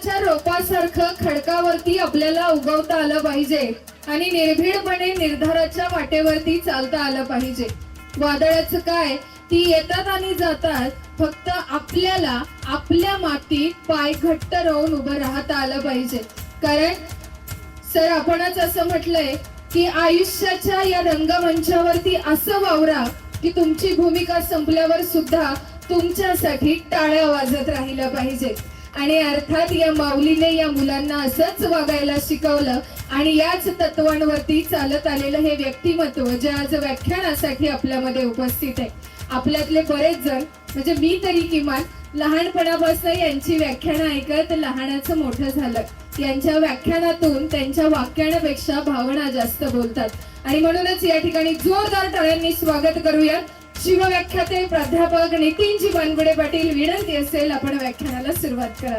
रोपासारखं खडकावरती आपल्याला उगवता आलं पाहिजे आणि निर्भीडपणे निर्धाराच्या वाटेवरती चालता आलं पाहिजे। वादळाचं काय, ती येतात आणि जातात, फक्त आपल्याला आपल्या मातीत पाय घट्ट रोवून उभं राहता आलं पाहिजे। कारण सर आपणच असं म्हटलंय की आयुष्याच्या या रंगमंचावरती असं वावरा की तुमची भूमिका संपल्यावर सुद्धा तुमच्यासाठी टाळ्या वाजत राहिल्या पाहिजे। आणि अर्थात या माऊलीने या मुलांना असंच वागायला शिकवलं आणि याच तत्वांवरती चालत आलेलं हे व्यक्तिमत्व जे आज व्याख्यानासाठी आपल्यामध्ये उपस्थित आहे। आपल्यातले बरेच जण म्हणजे मी तरी किमान लहानपणापासून यांची व्याख्यानं ऐकत लहानाचं मोठं झालं। यांच्या व्याख्यानातून त्यांच्या वाक्यापेक्षा भावना जास्त बोलतात आणि म्हणूनच या ठिकाणी जोरदार टाळ्यांनी स्वागत करूया शिवव्याख्याते प्राध्यापक नितीनजी बनगुडे पाटील। विनंती असेल आपण व्याख्यानाला सुरुवात करा।